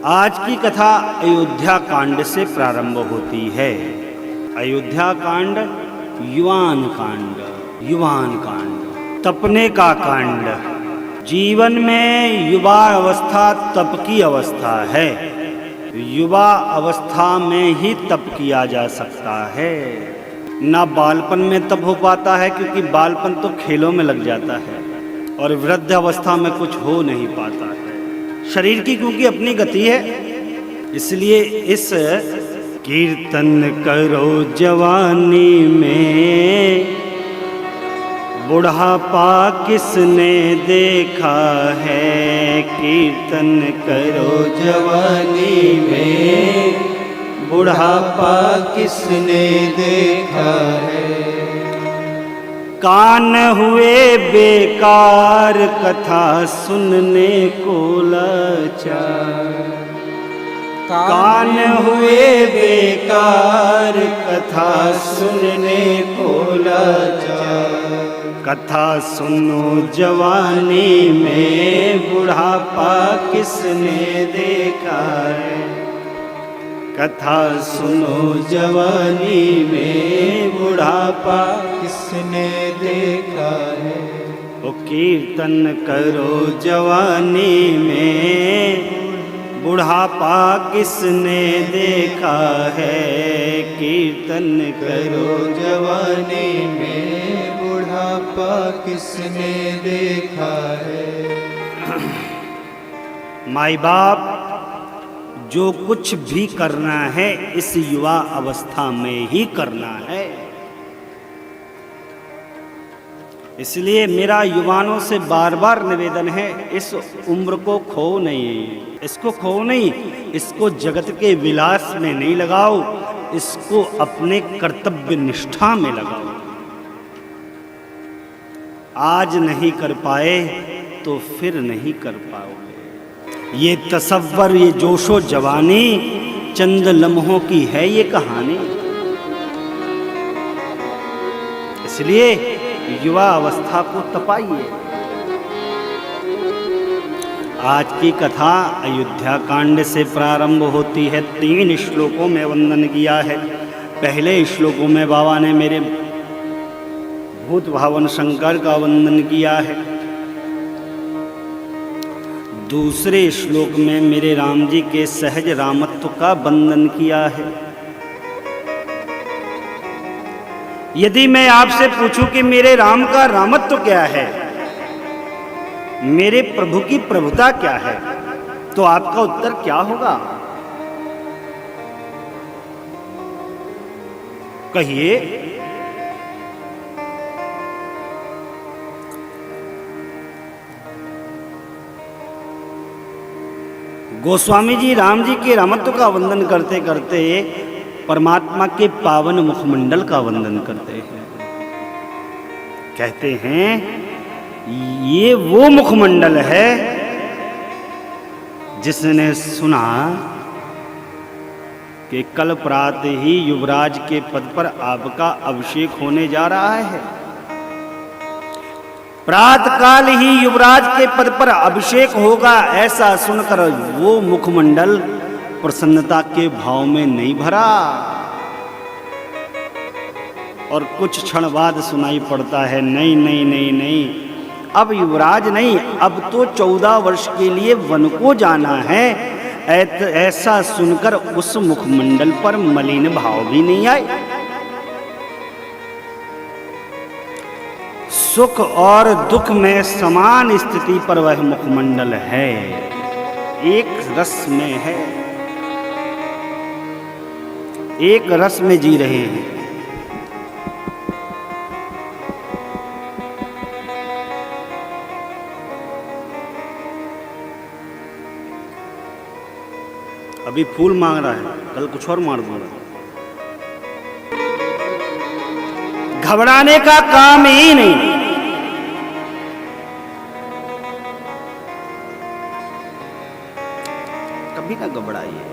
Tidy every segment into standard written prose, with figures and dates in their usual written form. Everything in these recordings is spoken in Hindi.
आज की कथा अयोध्या कांड से प्रारंभ होती है। अयोध्या कांड युवान कांड, तपने का कांड। जीवन में युवा अवस्था तप की अवस्था है। युवा अवस्था में ही तप किया जा सकता है, ना बालपन में तप हो पाता है, क्योंकि बालपन तो खेलों में लग जाता है और वृद्ध अवस्था में कुछ हो नहीं पाता है। शरीर की क्योंकि अपनी गति है, इसलिए इस कीर्तन करो जवानी में, बुढ़ापा किसने देखा है। कीर्तन करो जवानी में, बुढ़ापा किसने देखा है। कान हुए बेकार कथा सुनने को लाचार, कान हुए बेकार कथा सुनने को लाचार। कथा सुनो जवानी में, बुढ़ापा किसने देखा है। कथा सुनो जवानी में, बुढ़ापा किसने देखा है। ओ कीर्तन करो जवानी में, बुढ़ापा किसने देखा है। कीर्तन करो जवानी में, बुढ़ापा किसने देखा है। माई बाप जो कुछ भी करना है इस युवा अवस्था में ही करना है। इसलिए मेरा युवानों से बार बार निवेदन है, इस उम्र को खो नहीं, इसको खो नहीं, इसको जगत के विलास में नहीं लगाओ, इसको अपने कर्तव्य निष्ठा में लगाओ। आज नहीं कर पाए तो फिर नहीं कर पाओगे। ये तसव्वुर, ये जोशो जवानी चंद लम्हों की है ये कहानी। इसलिए युवा अवस्था को तपाइए। आज की कथा अयोध्या कांड से प्रारंभ होती है। 3 श्लोकों में वंदन किया है। पहले श्लोकों में बाबा ने मेरे भूत भावन शंकर का वंदन किया है। दूसरे श्लोक में मेरे राम जी के सहज रामत्व का वंदन किया है। यदि मैं आपसे पूछूं कि मेरे राम का रामत्व क्या है, मेरे प्रभु की प्रभुता क्या है, तो आपका उत्तर क्या होगा? कहिए। गोस्वामी जी राम जी के रामत्व का वंदन करते करते परमात्मा के पावन मुखमंडल का वंदन करते हैं। कहते हैं ये वो मुखमंडल है जिसने सुना कि कल प्रातः ही युवराज के पद पर आपका अभिषेक होने जा रहा है। प्रातःकाल ही युवराज के पद पर अभिषेक होगा, ऐसा सुनकर वो मुखमंडल प्रसन्नता के भाव में नहीं भरा और कुछ क्षण बाद सुनाई पड़ता है, नहीं नहीं नहीं नहीं, अब युवराज नहीं, अब तो 14 वर्ष के लिए वन को जाना है। ऐसा सुनकर उस मुखमंडल पर मलिन भाव भी नहीं आए। सुख और दुख में समान स्थिति पर वह मुखमंडल है, एक रस में है, एक रस में जी रहे हैं। अभी फूल मांग रहा है, कल कुछ और मार दूंगा। घबराने का काम ही नहीं। कभी ना घबराइए।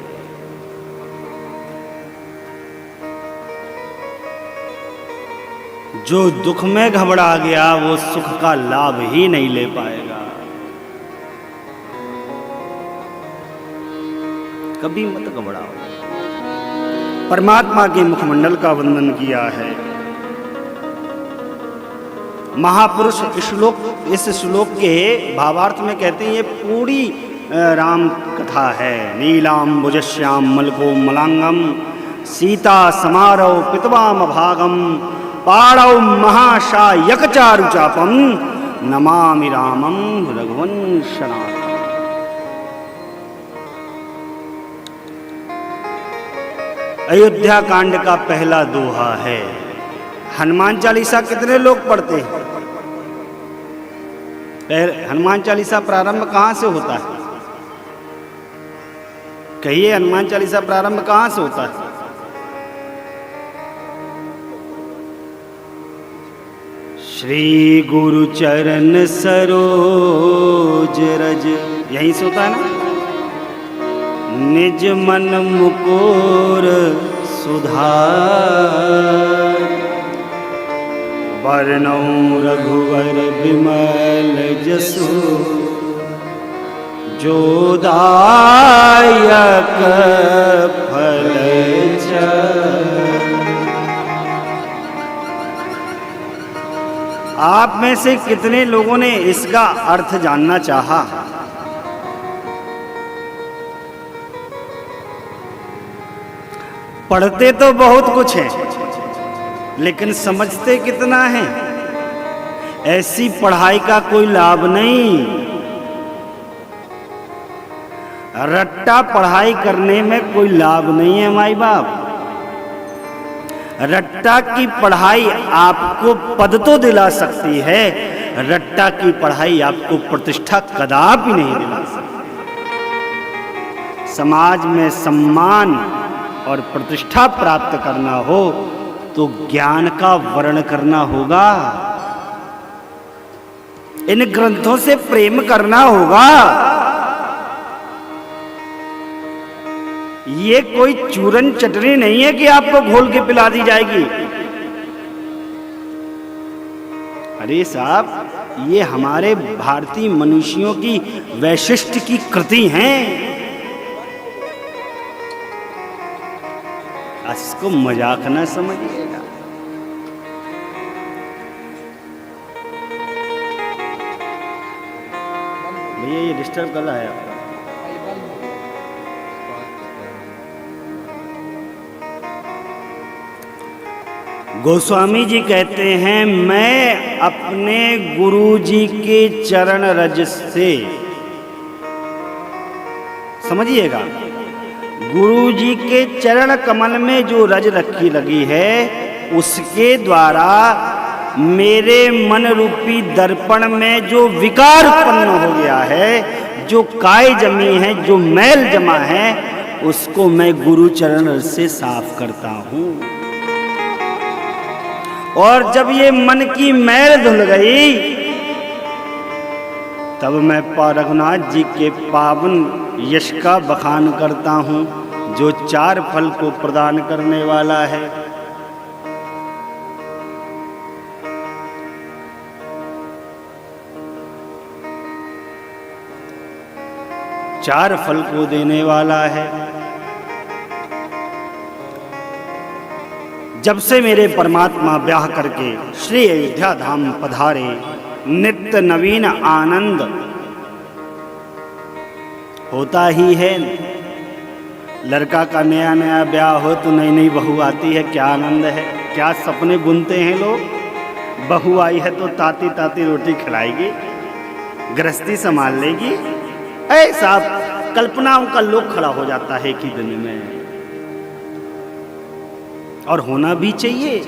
जो दुख में घबरा गया वो सुख का लाभ ही नहीं ले पाएगा। कभी मत घबराओ। परमात्मा के मुखमंडल का वंदन किया है। महापुरुष इस श्लोक के भावार्थ में कहते हैं ये पूरी राम कथा है। नीलाम्बुजश्याम मलको मलांगम सीता समारोह पितवाम भागम पाड़ौ महाशायक चारुचापम नमामि रामम रघुवंशनाथम। अयोध्या कांड का पहला दोहा है। हनुमान चालीसा कितने लोग पढ़ते हैं? हनुमान चालीसा प्रारंभ कहां से होता है? कहिए, हनुमान चालीसा प्रारंभ कहां से होता है? श्री गुरु चरण सरोज रज, यहीं से होता है ना? निज मन मुकुर सुधार वर्णौ रघुवर विमल जसु जो दायक फल आप में से कितने लोगों ने इसका अर्थ जानना चाहा? पढ़ते तो बहुत कुछ है, लेकिन समझते कितना है? ऐसी पढ़ाई का कोई लाभ नहीं। रट्टा पढ़ाई करने में कोई लाभ नहीं है माई बाप। रट्टा की पढ़ाई आपको पद तो दिला सकती है, रट्टा की पढ़ाई आपको प्रतिष्ठा कदापि नहीं दिला सकती। समाज में सम्मान और प्रतिष्ठा प्राप्त करना हो तो ज्ञान का वर्ण करना होगा, इन ग्रंथों से प्रेम करना होगा। ये कोई चूरन चटनी नहीं है कि आपको घोल के पिला दी जाएगी। अरे साहब, ये हमारे भारतीय मनुष्यों की वैशिष्ट की कृति हैं। इसको मजाक न समझिएगा। भैया ये डिस्टर्ब कर रहा है आपका। गोस्वामी जी कहते हैं, मैं अपने गुरु जी के चरण रज से, समझिएगा, गुरु जी के चरण कमल में जो रज रखी लगी है उसके द्वारा मेरे मन रूपी दर्पण में जो विकार उत्पन्न हो गया है, जो काई जमी है, जो मैल जमा है, उसको मैं गुरु चरण रज से साफ करता हूं। और जब ये मन की मैल धुल गई तब मैं रघुनाथ जी के पावन यश का बखान करता हूं, जो 4 फल को प्रदान करने वाला है। चार फल को देने वाला है। जब से मेरे परमात्मा ब्याह करके श्री अयोध्या धाम पधारे, नित्य नवीन आनंद होता ही है। लड़का का नया नया ब्याह हो तो नई नई बहू आती है, क्या आनंद है, क्या सपने बुनते हैं लोग। बहू आई है तो ताती ताती रोटी खिलाएगी, गृहस्थी संभाल लेगी। ऐसा कल्पनाओं का लोक खड़ा हो जाता है कि दिन में, और होना भी चाहिए।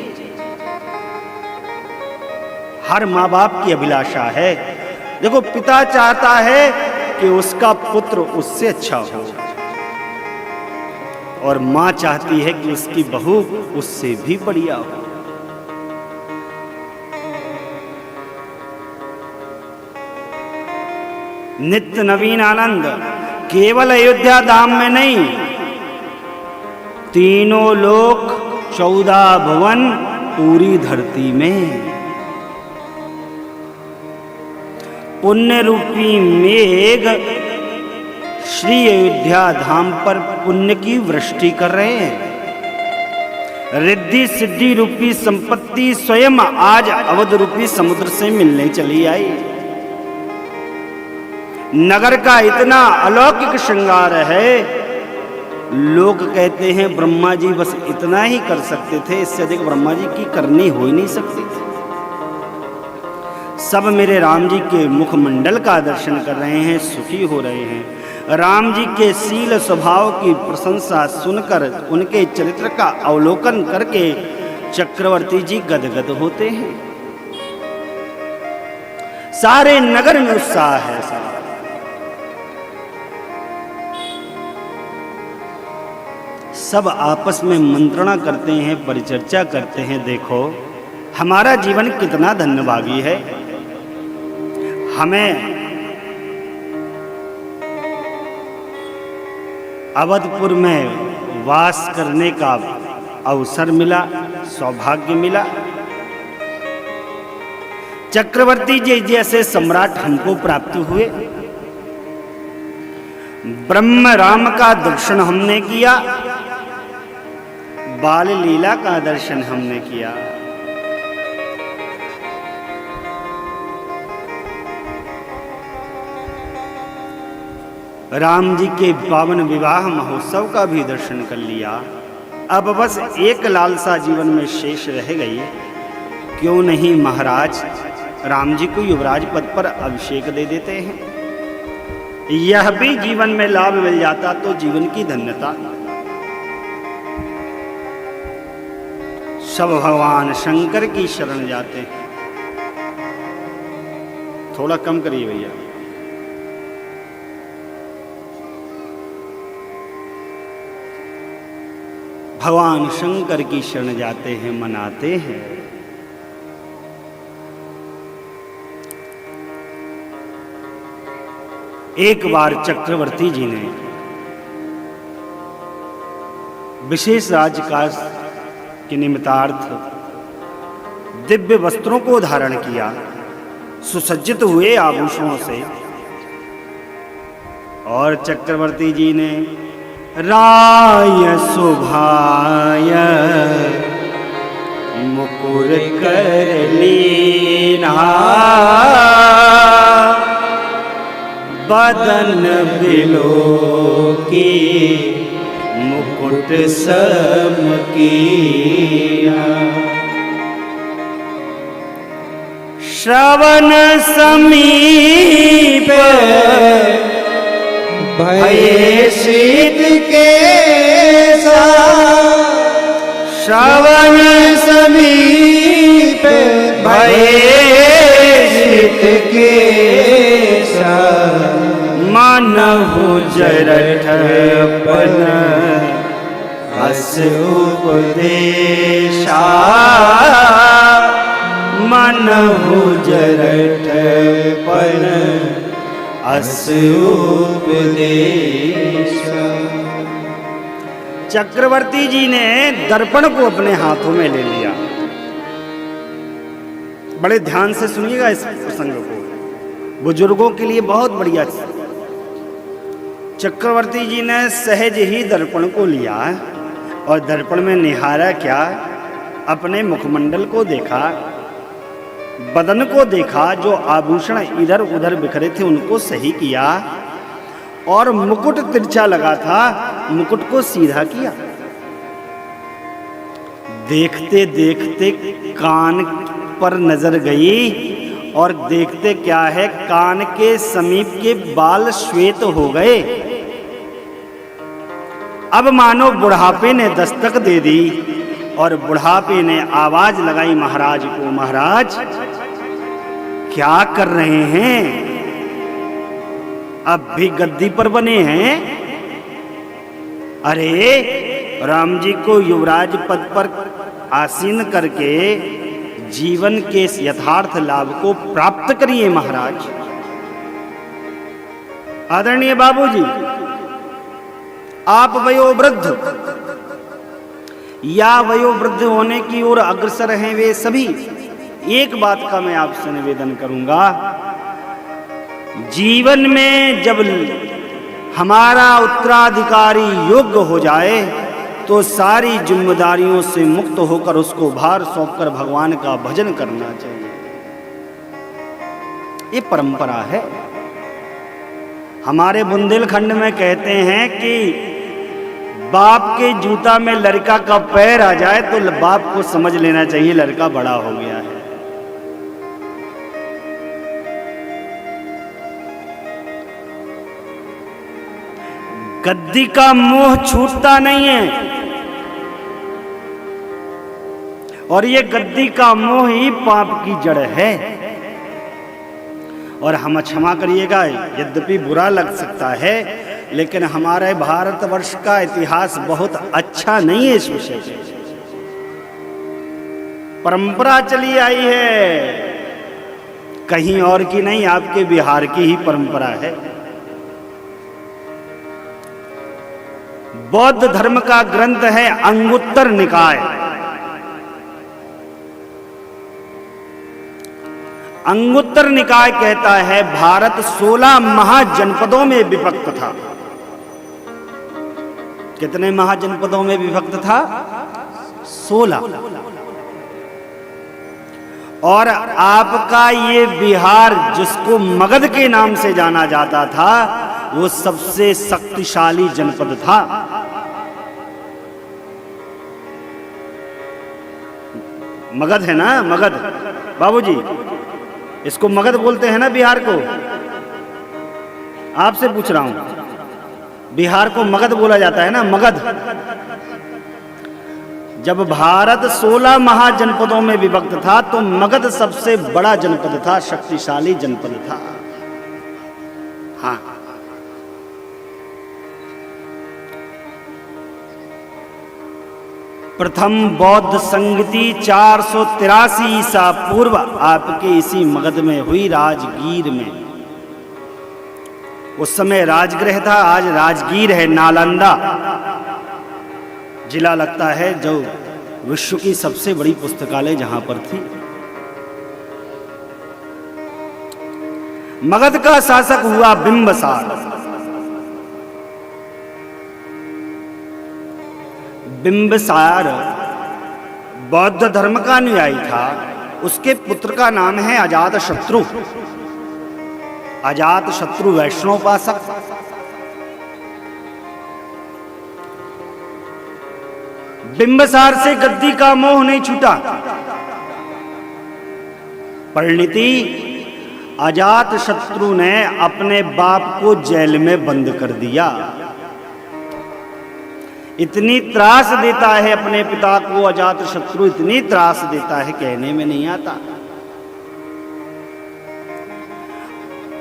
हर माँ बाप की अभिलाषा है। देखो, पिता चाहता है कि उसका पुत्र उससे अच्छा हो, और माँ चाहती है कि उसकी बहू उससे भी बढ़िया हो। नित्य नवीन आनंद केवल अयोध्या धाम में नहीं, तीनों लोक 14 भुवन पूरी धरती में पुण्य रूपी मेघ श्री अयोध्या धाम पर पुण्य की वृष्टि कर रहे हैं। रिद्धि सिद्धि रूपी संपत्ति स्वयं आज अवध रूपी समुद्र से मिलने चली आई। नगर का इतना अलौकिक श्रृंगार है, लोग कहते हैं ब्रह्मा जी बस इतना ही कर सकते थे, इससे अधिक ब्रह्मा जी की करनी हो ही नहीं सकती थी। सब मेरे राम जी के मुखमंडल का दर्शन कर रहे हैं, सुखी हो रहे हैं। राम जी के शील स्वभाव की प्रशंसा सुनकर, उनके चरित्र का अवलोकन करके चक्रवर्ती जी गदगद होते हैं। सारे नगर में उत्साह है। सब आपस में मंत्रणा करते हैं, परिचर्चा करते हैं। देखो हमारा जीवन कितना धन्यभागी है, हमें अवधपुर में वास करने का अवसर मिला, सौभाग्य मिला। चक्रवर्ती जी जैसे सम्राट हमको प्राप्त हुए। ब्रह्म राम का दर्शन हमने किया, बाल लीला का दर्शन हमने किया। राम जी के पावन विवाह महोत्सव का भी दर्शन कर लिया। अब बस एक लालसा जीवन में शेष रह गई, क्यों नहीं महाराज राम जी को युवराज पद पर अभिषेक दे देते हैं। यह भी जीवन में लाभ मिल जाता तो जीवन की धन्यता। सब भगवान शंकर की शरण जाते हैं। थोड़ा कम करिए भैया। भगवान शंकर की शरण जाते हैं, मनाते हैं। एक बार चक्रवर्ती जी ने विशेष राजकाज के निमित्तार्थ दिव्य वस्त्रों को धारण किया, सुसज्जित हुए आभूषणों से, और चक्रवर्ती जी ने राय शोभाय मुकुर कर लीना, बदन बिलो की मुकुट सम कीना। श्रवण समीप भये शीत के श्रवण समीप भये शीत के मानहु जरठपन अस उपदेशा, मानहु जरठपन अस उपदेश। चक्रवर्ती जी ने दर्पण को अपने हाथों में ले लिया। बड़े ध्यान से सुनिएगा इस प्रसंग को, बुजुर्गों के लिए बहुत बढ़िया। चक्रवर्ती जी ने सहज ही दर्पण को लिया और दर्पण में निहारा क्या, अपने मुखमंडल को देखा, बदन को देखा, जो आभूषण इधर उधर बिखरे थे उनको सही किया, और मुकुट तिरछा लगा था, मुकुट को सीधा किया। देखते देखते कान पर नजर गई और देखते क्या है, कान के समीप के बाल श्वेत हो गए। अब मानो बुढ़ापे ने दस्तक दे दी और बुढ़ापे ने आवाज लगाई महाराज को, महाराज क्या कर रहे हैं, अब भी गद्दी पर बने हैं? अरे राम जी को युवराज पद पर आसीन करके जीवन के यथार्थ लाभ को प्राप्त करिए महाराज। आदरणीय बाबूजी, आप वयोवृद्ध या वयोवृद्ध होने की ओर अग्रसर हैं वे सभी, एक बात का मैं आपसे निवेदन करूंगा, जीवन में जब हमारा उत्तराधिकारी योग्य हो जाए तो सारी जिम्मेदारियों से मुक्त होकर उसको भार सौंपकर भगवान का भजन करना चाहिए। ये परंपरा है। हमारे बुंदेलखंड में कहते हैं कि बाप के जूता में लड़का का पैर आ जाए तो बाप को समझ लेना चाहिए लड़का बड़ा हो गया है। गद्दी का मोह छूटता नहीं है और ये गद्दी का मोह ही पाप की जड़ है। और हम क्षमा करिएगा, यद्यपि बुरा लग सकता है, लेकिन हमारे भारतवर्ष का इतिहास बहुत अच्छा नहीं है। इस विषय पे परंपरा चली आई है, कहीं और की नहीं, आपके बिहार की ही परंपरा है। बौद्ध धर्म का ग्रंथ है अंगुत्तर निकाय। अंगुत्तर निकाय कहता है भारत 16 महाजनपदों में विभक्त था। कितने महाजनपदों में विभक्त था? 16। और आपका ये बिहार जिसको मगध के नाम से जाना जाता था, वो सबसे शक्तिशाली जनपद था। मगध है ना, मगध बाबूजी, इसको मगध बोलते हैं ना बिहार को। आपसे पूछ रहा हूं, बिहार को मगध बोला जाता है ना, मगध। जब भारत 16 महाजनपदों में विभक्त था तो मगध सबसे बड़ा जनपद था, शक्तिशाली जनपद था। हाँ, प्रथम बौद्ध संगति 483 ईसा पूर्व आपके इसी मगध में हुई, राजगीर में। उस समय राजगृह था, आज राजगीर है। नालंदा जिला लगता है जो विश्व की सबसे बड़ी पुस्तकालय जहां पर थी। मगध का शासक हुआ बिंबसार। बिंबसार बौद्ध धर्म का अनुयायी था। उसके पुत्र का नाम है अजातशत्रु। अजातशत्रु वैष्णवोपासक। बिंबसार से गद्दी का मोह नहीं छूटा। परिणति, अजातशत्रु ने अपने बाप को जेल में बंद कर दिया। इतनी त्रास देता है अपने पिता को अजातशत्रु, इतनी त्रास देता है कहने में नहीं आता।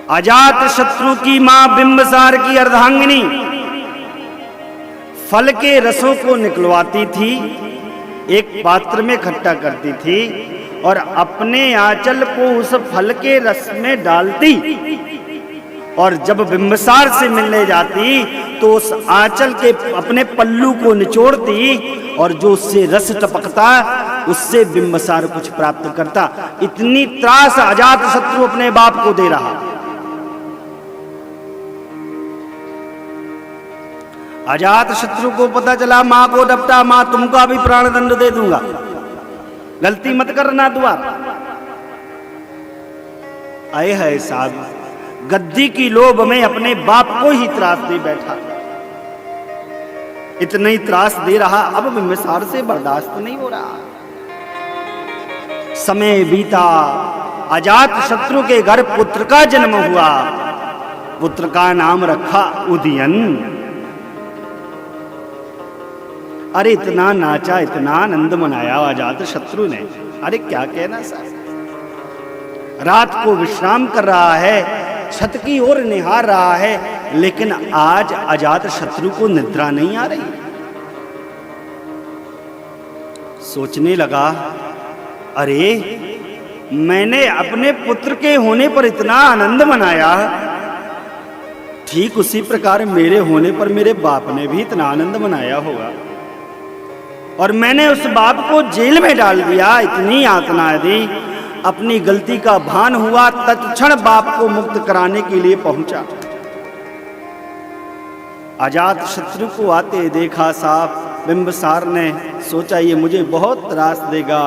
अजातशत्रु की मां बिंबसार की अर्धांगिनी फल के रसों को निकलवाती थी, एक पात्र में इकट्ठा करती थी और अपने आंचल को उस फल के रस में डालती, और जब बिंबसार से मिलने जाती तो उस आंचल के अपने पल्लू को निचोड़ती और जो उससे रस टपकता उससे बिंबसार कुछ प्राप्त करता। इतनी त्रास अजातशत्रु अपने बाप को दे रहा। अजातशत्रु को पता चला, मां को डपटा, मां तुमको भी प्राण दंड दे दूंगा, गलती मत करना द्वार। आए है साहब, गद्दी की लोभ में अपने बाप को ही त्रास दे बैठा। इतना ही त्रास दे रहा, अब बिंबसार से बर्दाश्त नहीं हो रहा। समय बीता, अजातशत्रु के घर पुत्र का जन्म हुआ। पुत्र का नाम रखा उदयन। अरे इतना नाचा, इतना आनंद मनाया अजातशत्रु ने, अरे क्या कहना साहब। रात को विश्राम कर रहा है, छत की ओर निहार रहा है, लेकिन आज अजातशत्रु को निद्रा नहीं आ रही। सोचने लगा, अरे मैंने अपने पुत्र के होने पर इतना आनंद मनाया, ठीक उसी प्रकार मेरे होने पर मेरे बाप ने भी इतना आनंद मनाया होगा, और मैंने उस बाप को जेल में डाल दिया, इतनी यातना दी। अपनी गलती का भान हुआ, तत्क्षण बाप को मुक्त कराने के लिए पहुंचा। अजात शत्रु को आते देखा साफ, बिंबिसार ने सोचा ये मुझे बहुत त्रास देगा,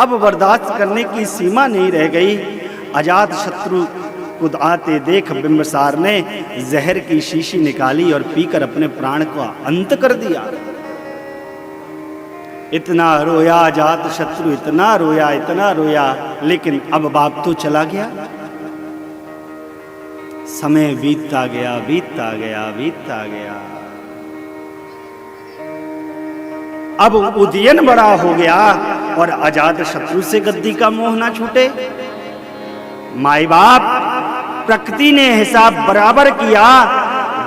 अब बर्दाश्त करने की सीमा नहीं रह गई। अजात शत्रु को आते देख बिंबिसार ने जहर की शीशी निकाली और पीकर अपने प्राण का अंत कर दिया। इतना रोया अजात शत्रु, इतना रोया, लेकिन अब बाप तो चला गया। समय बीतता गया। अब उदयन बड़ा हो गया और अजात शत्रु से गद्दी का मोह ना छूटे। माई बाप प्रकृति ने हिसाब बराबर किया।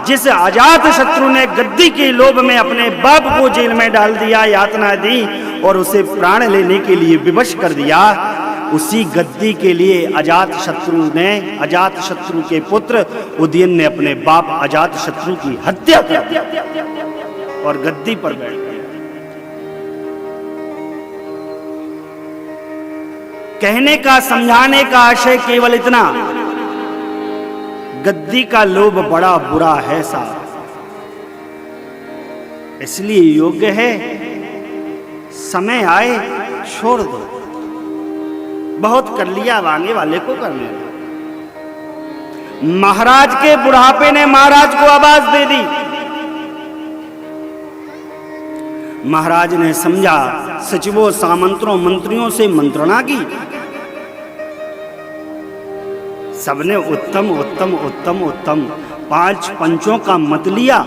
जिस अजात शत्रु ने गद्दी के लोभ में अपने बाप को जेल में डाल दिया, यातना दी और उसे प्राण लेने के लिए विवश कर दिया, उसी गद्दी के लिए अजात शत्रु के पुत्र उदयन ने अपने बाप अजात शत्रु की हत्या कर और गद्दी पर बैठ गया। कहने का, समझाने का आशय केवल इतना, गद्दी का लोभ बड़ा बुरा है साहब, इसलिए योग्य है समय आए छोड़ दो। बहुत कर लिया, आगे वाले को करने दो। महाराज के बुढ़ापे ने महाराज को आवाज दे दी। महाराज ने समझा, सचिवों, सामंतों, मंत्रियों से मंत्रणा की। सबने उत्तम 5 पंचों का मत लिया।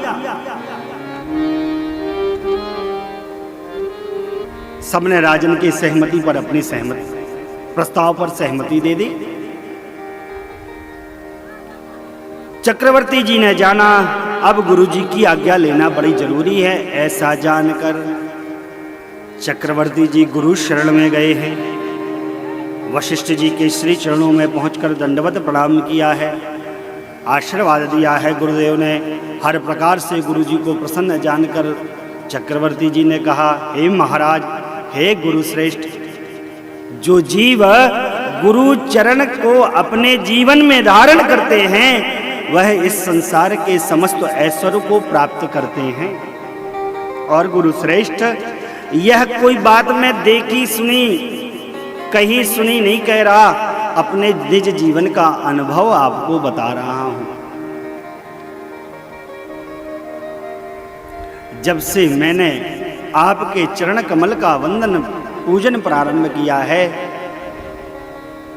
सबने राजन की सहमति पर अपनी प्रस्ताव पर सहमति दे दी। चक्रवर्ती जी ने जाना अब गुरुजी की आज्ञा लेना बड़ी जरूरी है। ऐसा जानकर चक्रवर्ती जी गुरु शरण में गए हैं। वशिष्ठ जी के श्री चरणों में पहुंचकर दंडवत प्रणाम किया है, आशीर्वाद दिया है। गुरुदेव ने हर प्रकार से गुरुजी को प्रसन्न जानकर चक्रवर्ती जी ने कहा, हे महाराज, हे गुरुश्रेष्ठ, जो जीव गुरु चरण को अपने जीवन में धारण करते हैं वह इस संसार के समस्त ऐश्वर्य को प्राप्त करते हैं। और गुरुश्रेष्ठ, यह कोई बात मैं देखी सुनी कही सुनी नहीं कह रहा, अपने निज जीवन का अनुभव आपको बता रहा हूं। जब से मैंने आपके चरण कमल का वंदन पूजन प्रारंभ किया है,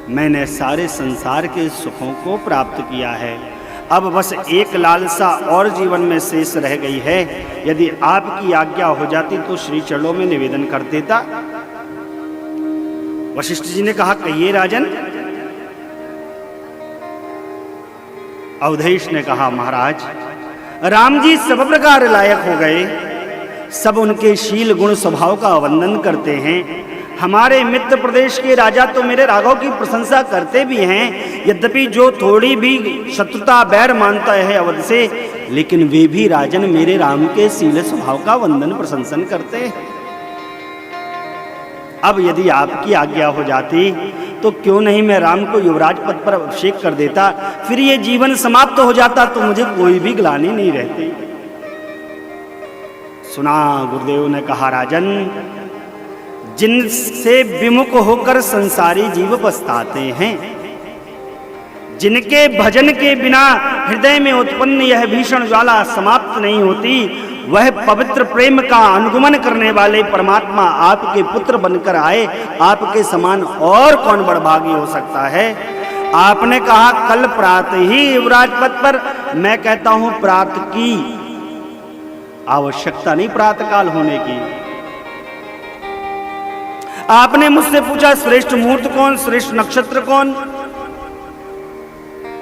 मैंने सारे संसार के सुखों को प्राप्त किया है। अब बस एक लालसा और जीवन में शेष रह गई है। यदि आपकी आज्ञा हो जाती तो श्री चरणों में निवेदन कर देता। वशिष्ठ जी ने कहा, कहिए राजन। अवधेश ने कहा, महाराज, राम जी सब प्रकार लायक हो गए, सब उनके शील गुण स्वभाव का वंदन करते हैं। हमारे मित्र प्रदेश के राजा तो मेरे राघव की प्रशंसा करते भी हैं, यद्यपि जो थोड़ी भी शत्रुता बैर मानता है अवध से, लेकिन वे भी राजन मेरे राम के शील स्वभाव का वंदन प्रशंसन करते हैं। अब यदि आपकी आज्ञा हो जाती तो क्यों नहीं मैं राम को युवराज पद पर अभिषेक कर देता, फिर ये जीवन समाप्त हो जाता तो मुझे कोई भी ग्लानि नहीं रहती। सुना, गुरुदेव ने कहा, राजन, जिनसे विमुख होकर संसारी जीव पछताते हैं, जिनके भजन के बिना हृदय में उत्पन्न यह भीषण ज्वाला समाप्त नहीं होती, वह पवित्र प्रेम का अनुगमन करने वाले परमात्मा आपके पुत्र बनकर आए। आपके समान और कौन बड़भागी हो सकता है। आपने कहा कल प्रातः ही युवराज पद पर, मैं कहता हूं प्रातः की आवश्यकता नहीं, प्रातःकाल होने की। आपने मुझसे पूछा श्रेष्ठ मुहूर्त कौन, श्रेष्ठ नक्षत्र कौन।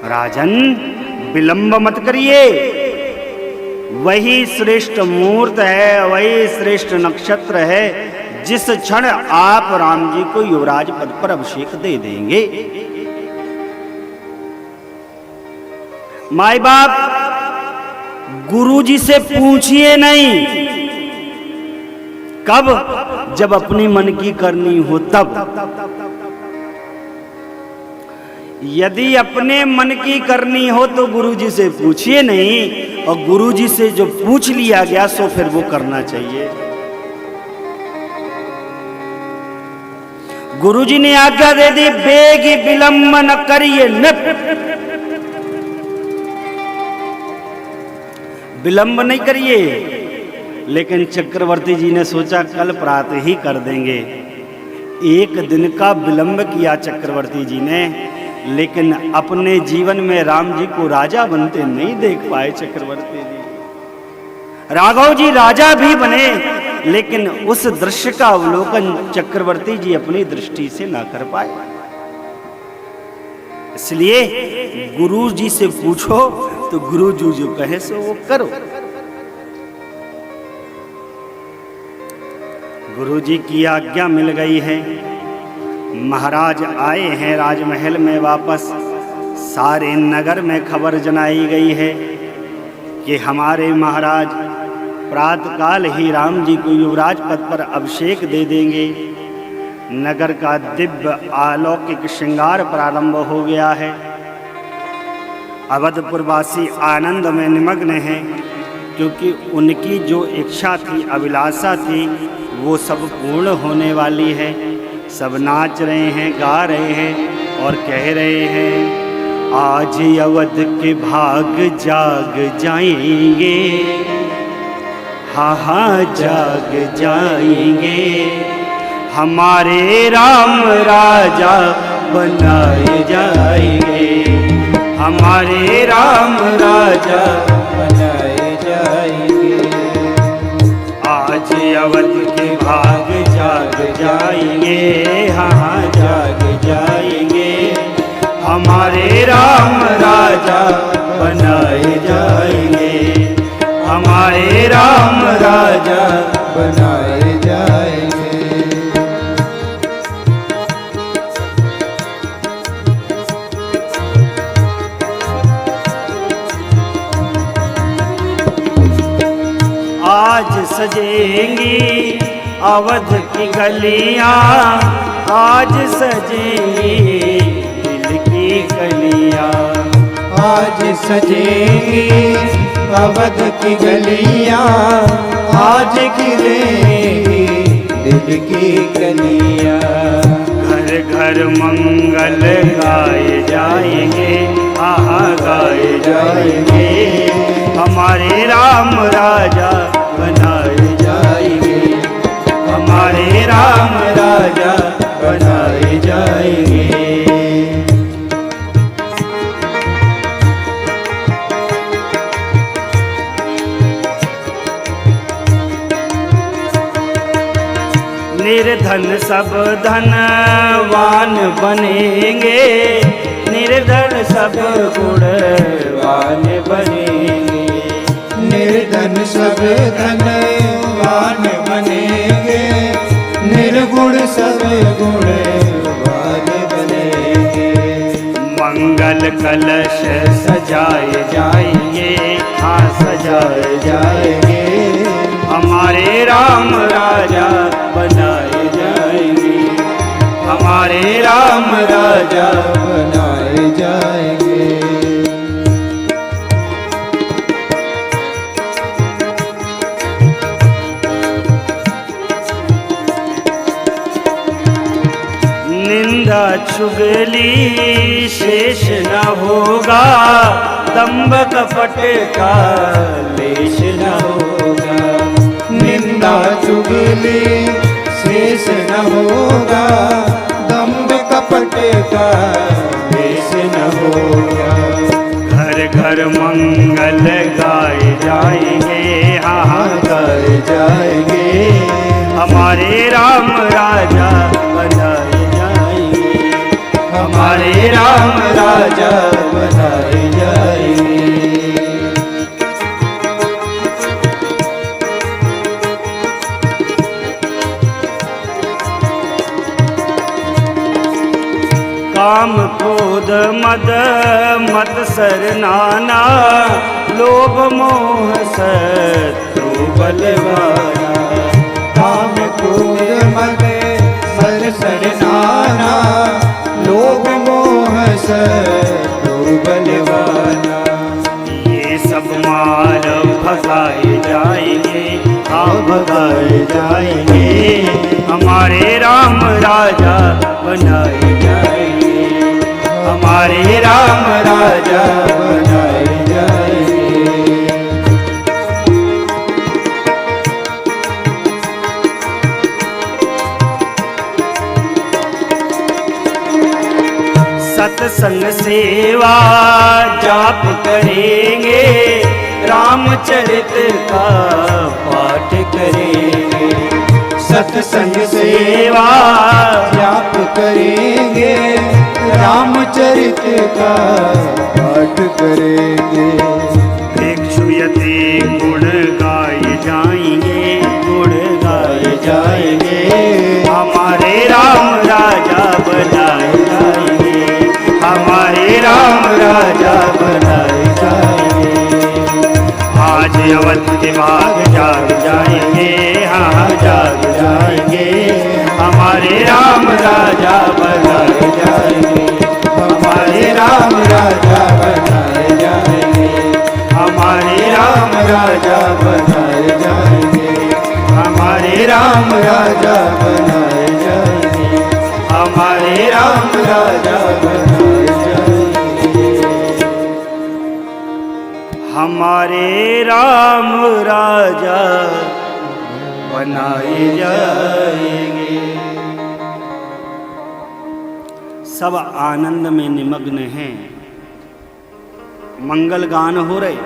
राजन, विलंब मत करिए, वही श्रेष्ठ मुहूर्त है, वही श्रेष्ठ नक्षत्र है जिस क्षण आप राम जी को युवराज पद पर अभिषेक दे देंगे। माई बाप, गुरु जी से पूछिए नहीं, कब, जब अपनी मन की करनी हो तब। यदि अपने मन की करनी हो तो गुरु जी से पूछिए नहीं, और गुरुजी से जो पूछ लिया गया सो फिर वो करना चाहिए। गुरुजी ने आज्ञा दे दी, बेग विलंब न करिए, विलंब नहीं करिए। लेकिन चक्रवर्ती जी ने सोचा कल प्रातः ही कर देंगे। एक दिन का विलंब किया चक्रवर्ती जी ने, लेकिन अपने जीवन में राम जी को राजा बनते नहीं देख पाए चक्रवर्ती जी। राघव जी राजा भी बने, लेकिन उस दृश्य का अवलोकन चक्रवर्ती जी अपनी दृष्टि से ना कर पाए। इसलिए गुरु जी से पूछो तो गुरु जी जो कहे सो वो करो। गुरु जी की आज्ञा मिल गई है। महाराज आए हैं राजमहल में वापस। सारे नगर में खबर जनाई गई है कि हमारे महाराज प्रातःकाल ही राम जी को युवराज पद पर अभिषेक दे देंगे। नगर का दिव्य अलौकिक श्रृंगार प्रारंभ हो गया है। अवधपुरवासी आनंद में निमग्न हैं, क्योंकि उनकी जो इच्छा थी, अभिलाषा थी, वो सब पूर्ण होने वाली है। सब नाच रहे हैं, गा रहे हैं और कह रहे हैं, आज अवध के भाग जाग जाएंगे, हाँ हाँ जाग जाएंगे, हमारे राम राजा बनाए जाएंगे, हमारे राम राजा बनाए जाएंगे। आज अवध के भाग जाग जाएंगे, हाँ हाँ जाग जाएंगे, हमारे राम राजा बनाए जाएंगे, हमारे राम राजा बनाए जाएंगे। आज सजेंगी अवध की गलियां, आज सजेंगी दिल की गलियां, आज सजेंगी अवध की गलियां, आज खिलेंगी दिल की गलियां। घर घर मंगल गाए जाएंगे, आहा गाए जाएंगे, हमारे राम राजा बनाए जाएंगे, हमारे राम राजा बनाए जाएंगे। निर्धन सब धनवान बनेंगे, निर्धन सब गुणवान बनेंगे, निर्धन सब धनवान बनेंगे, निर्गुण सब गुणवान बनेंगे। मंगल कलश सजाए जाएंगे, हाँ सजाए जाएंगे, हमारे राम राजा बनाए जाएंगे, हमारे राम राजा बनाए जाएंगे। निंदा चुगली शेष न होगा, दंभ कपट का लेश न होगा, निंदा चुगली शेष न होगा, दंभ कपट का लेश न होगा। घर घर मंगल गाए जाएंगे, हाँ हाँ गाए जाएंगे, हमारे राम राजा बनाए जाएंगे, हमारे राम राजा बनाए जाएंगे। काम क्रोध मद मत्सर नाना, लोभ मोह शत्रु बलवाना, काम क्रोध मद मत्सर नाना, लोभ मोह शत्रु बलवाना। ये सब माया भगाए जाएंगे, हाँ भगाए जाएंगे, हमारे राम राजा बनाए जाएंगे, हमारे राम राजा बनाए जाएंगे। सत्संग सेवा जाप करेंगे, रामचरित का पाठ करेंगे, सत्संग सेवा जाप करेंगे, रामचरित का पाठ करेंगे। भिक्षुयते गुण गाए जाएंगे, गुण गाए जाएंगे, हमारे राम राजा बनाए जाएंगे, हमारे राम राजा बनाए जाएंगे। आज अवध के बाग जाग जाएंगे, हाँ जाग जाएंगे, हमारे राम राजा बनाए जाएंगे, हमारे राम राजा बनाए जाएंगे, हमारे राम राजा बनाए जाएंगे, हमारे राम राजा बनाए जाएंगे, हमारे राम राजा बनाए जाएंगे, हमारे राम राजा बनाए जाएंगे। सब आनंद में निमग्न हैं, मंगल गान हो रहे,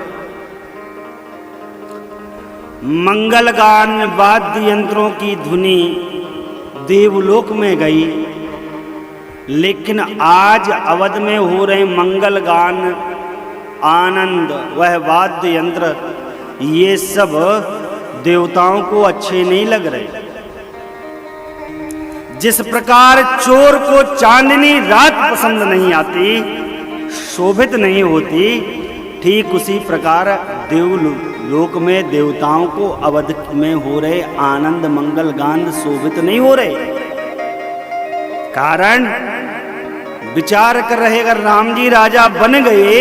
मंगल गान वाद्य यंत्रों की धुनी देवलोक में गई, लेकिन आज अवध में हो रहे मंगल गान, आनंद, वह वाद्य यंत्र, ये सब देवताओं को अच्छे नहीं लग रहे। जिस प्रकार चोर को चांदनी रात पसंद नहीं आती, शोभित नहीं होती, ठीक उसी प्रकार देवलोक में देवताओं को अवध में हो रहे आनंद मंगल गान शोभित नहीं हो रहे। कारण विचार कर रहे, अगर राम जी राजा बन गए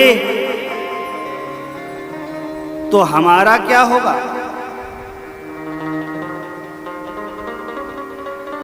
तो हमारा क्या होगा?